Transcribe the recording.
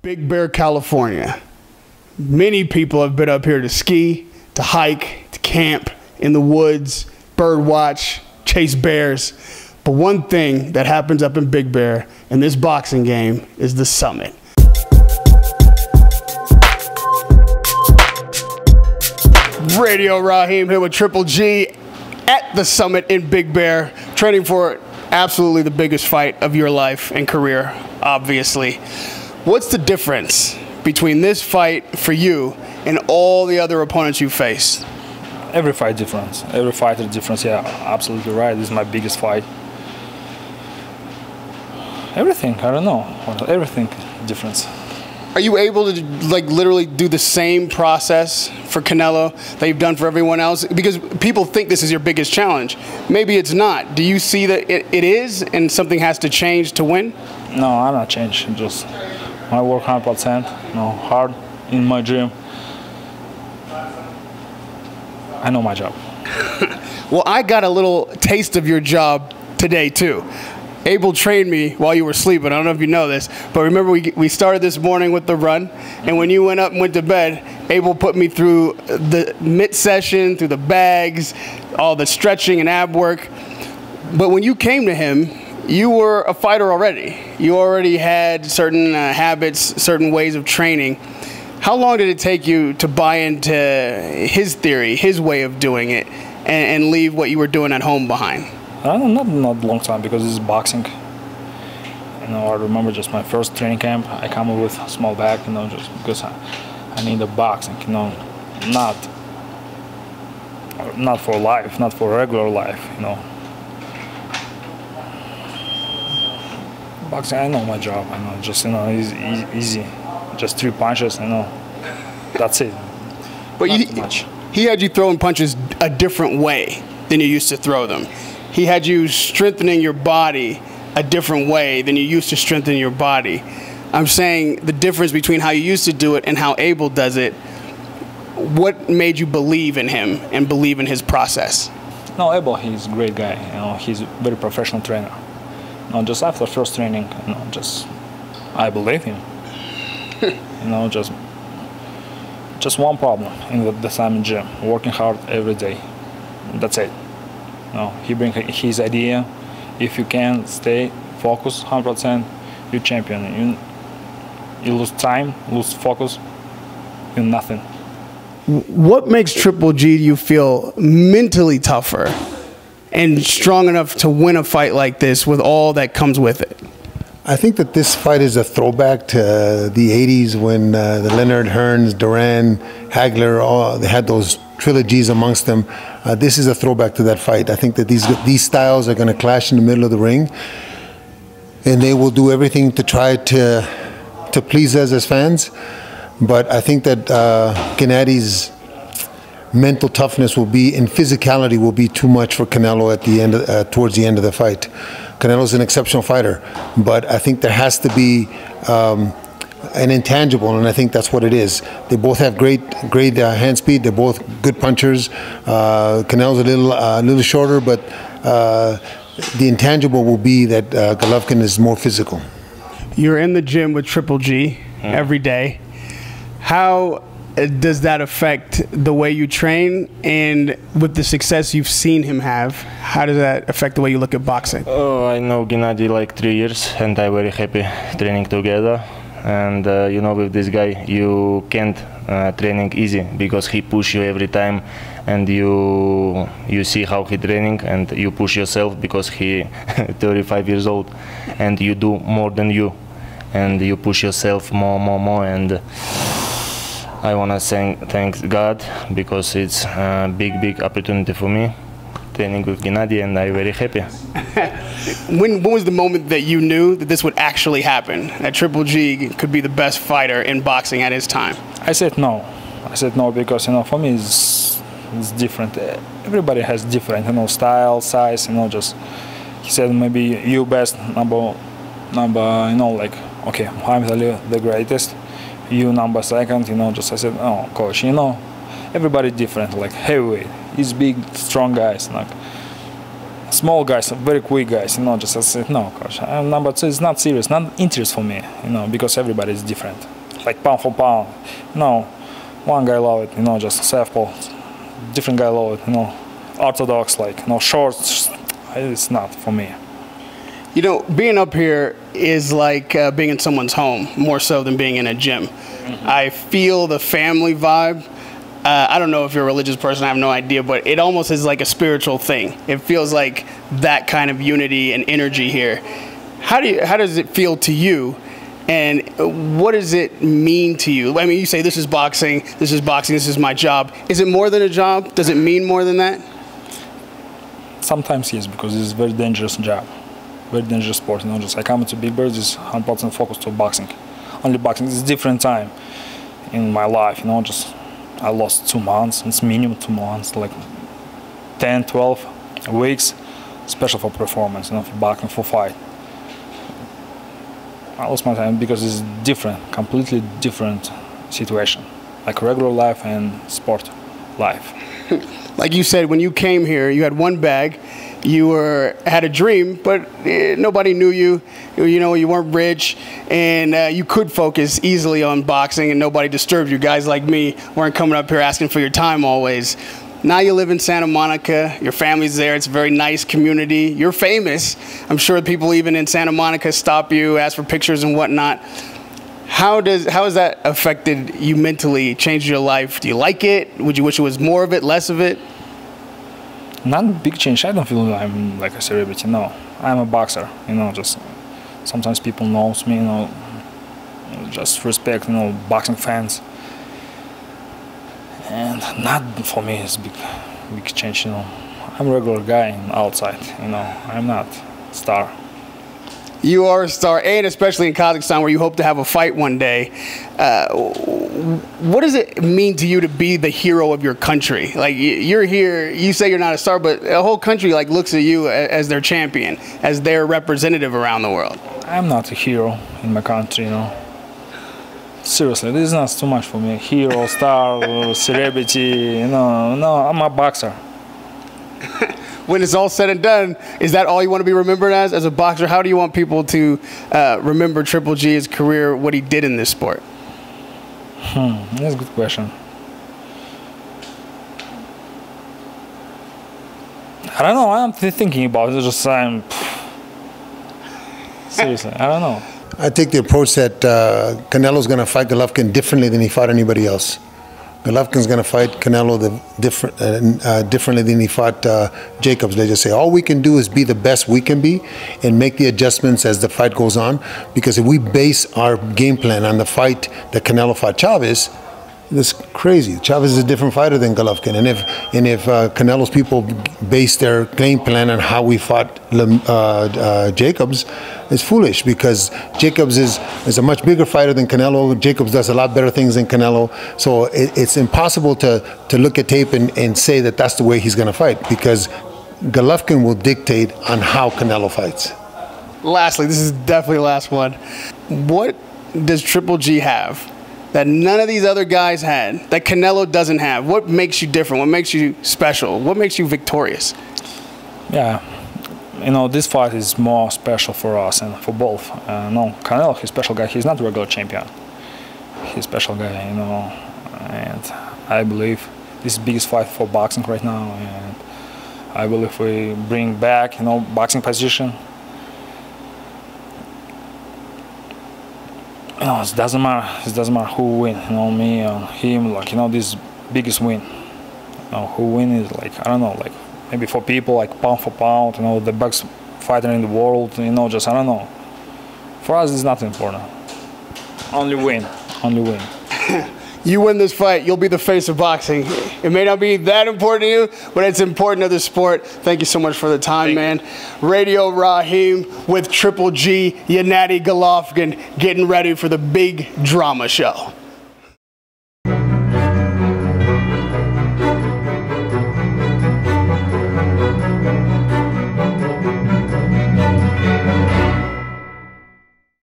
Big Bear, California. Many people have been up here to ski, to hike, to camp in the woods, bird watch, chase bears. But one thing that happens up in Big Bear in this boxing game is the summit. Radio Rahim here with Triple G at the summit in Big Bear, training for absolutely the biggest fight of your life and career, obviously. What's the difference between this fight for you and all the other opponents you faced? Every fight different. Every fight is different. Yeah, absolutely right. This is my biggest fight. Everything, I don't know. Everything different. Are you able to like literally do the same process for Canelo that you've done for everyone else? Because people think this is your biggest challenge. Maybe it's not. Do you see that it is and something has to change to win? No, I'm not changing. Just I work 100%, hard in my gym. I know my job. Well, I got a little taste of your job today too. Abel trained me while you were sleeping. I don't know if you know this, but remember we started this morning with the run, and when you went up and went to bed, Abel put me through the mid-session, through the bags, all the stretching and ab work. But when you came to him, you were a fighter already. You already had certain habits, certain ways of training. How long did it take you to buy into his theory, his way of doing it, and leave what you were doing at home behind? Not a long time, because this is boxing. I remember just my first training camp. I come up with a small bag, just because I need a boxing, not for life, not for regular life, Boxing, I know my job. I know, just easy, just 3 punches. That's it. But he had you throwing punches a different way than you used to throw them. He had you strengthening your body a different way than you used to strengthen your body. I'm saying the difference between how you used to do it and how Abel does it. What made you believe in him and believe in his process? No, Abel, he's a great guy. He's a very professional trainer. Just after first training, I believe him. Just one problem in the Simon gym: working hard every day. That's it. He brings his idea. If you can stay focused 100%, you're champion. You lose time, lose focus, you're nothing. What makes Triple G, do you feel, mentally tougher and strong enough to win a fight like this with all that comes with it? I think that this fight is a throwback to the 80s when the Leonard, Hearns, Duran, Hagler, they had those trilogies amongst them. This is a throwback to that fight. I think that these styles are going to clash in the middle of the ring, and they will do everything to try to please us as fans. But I think that Gennady's mental toughness and physicality will be too much for Canelo at the end, towards the end of the fight. Canelo's an exceptional fighter, but I think there has to be an intangible, and I think that's what it is. They both have great hand speed. They're both good punchers. Canelo's a little shorter, but the intangible will be that Golovkin is more physical. You're in the gym with Triple G every day. How does that affect the way you train, and with the success you've seen him have, how does that affect the way you look at boxing? Oh, I know Gennady like 3 years, and I'm very happy training together. And with this guy, you can't training easy, because he push you every time, and you see how he training, and you push yourself because he 35 years old, and you do more than you, and you push yourself more, and I want to thank God, because it's a big opportunity for me, training with Gennady, and I'm very happy. When was the moment that you knew that this would actually happen, that Triple G could be the best fighter in boxing at his time? I said no. I said no because, for me it's different. Everybody has different, style, size, just, he said maybe you best number, like, okay, I'm the greatest. You number second, just I said, oh, coach, everybody different, like heavyweight. He's big, strong guys, like small guys, very quick guys, just I said, no, coach, I'm number 2. It's not serious, not interest for me, because everybody is different. like pound for pound. No, one guy love it, you know, just southpaw. Different guy love it, you know, orthodox, like, you know, shorts. It's not for me. You know, being up here is like being in someone's home, more so than being in a gym. I feel the family vibe. I don't know if you're a religious person, I have no idea, but it almost is like a spiritual thing. It feels like that kind of unity and energy here. How does it feel to you, and what does it mean to you? I mean, you say this is boxing, this is my job. Is it more than a job? Does it mean more than that? Sometimes yes, because it's a very dangerous job, very dangerous sport. You know, just I come to Big Bird, is 100% focused to boxing. Only boxing. It's a different time in my life. You know, just I lost 2 months. It's minimum 2 months, like 10, 12 weeks, special for performance. You know, for boxing, for fight. I lost my time because it's different, completely different situation, like regular life and sport life. Like you said, when you came here, you had one bag. You had a dream, but nobody knew you. You know, you weren't rich, and you could focus easily on boxing, and nobody disturbed you. Guys like me weren't coming up here asking for your time always. Now you live in Santa Monica. Your family's there. It's a very nice community. You're famous. I'm sure people even in Santa Monica stop you, ask for pictures and whatnot. How has that affected you mentally, changed your life? Do you like it? Would you wish it was more of it, less of it? Not a big change. I don't feel I'm like a celebrity. No, I'm a boxer. You know, just sometimes people knows me. You know, just respect. You know, boxing fans. And not for me it's big change. You know, I'm a regular guy outside. You know, I'm not a star. You are a star, and especially in Kazakhstan, where you hope to have a fight one day. What does it mean to you to be the hero of your country? Like, you're here, you say you're not a star, but the whole country like looks at you as their champion, as their representative around the world. I'm not a hero in my country, you know. Seriously, this is not too much for me. Hero, star, celebrity, you know. No, I'm a boxer. When it's all said and done, is that all you want to be remembered as a boxer? How do you want people to remember Triple G, his career, what he did in this sport? That's a good question. I don't know. I'm thinking about it. Just seriously, I don't know. I take the approach that Canelo's going to fight Golovkin differently than he fought anybody else. Golovkin's going to fight Canelo differently than he fought Jacobs. They just say, all we can do is be the best we can be and make the adjustments as the fight goes on. Because if we base our game plan on the fight that Canelo fought Chavez, it's crazy. Chavez is a different fighter than Golovkin. And if Canelo's people base their game plan on how we fought Jacobs, it's foolish, because Jacobs is a much bigger fighter than Canelo. Jacobs does a lot better things than Canelo. So it's impossible to look at tape and say that that's the way he's going to fight, because Golovkin will dictate on how Canelo fights. Lastly, this is definitely the last one. What does Triple G have that none of these other guys had, that Canelo doesn't have? What makes you different? What makes you special? What makes you victorious? Yeah, you know, this fight is more special for us and for both. No, Canelo, he's a special guy. He's not a regular champion. He's a special guy, you know. And I believe this is the biggest fight for boxing right now. And I believe we bring back, you know, boxing position. You know, it doesn't matter. It doesn't matter who win. You know, me or him. Like, you know, this biggest win. You know, who win is like, I don't know, like maybe for people like pound for pound. You know, the best fighter in the world. You know, just I don't know. For us, it's not important. Only win. Only win. You win this fight, you'll be the face of boxing. It may not be that important to you, but it's important to the sport. Thank you so much for the time, man. Radio Rahim with Triple G Gennady Golovkin getting ready for the big drama show.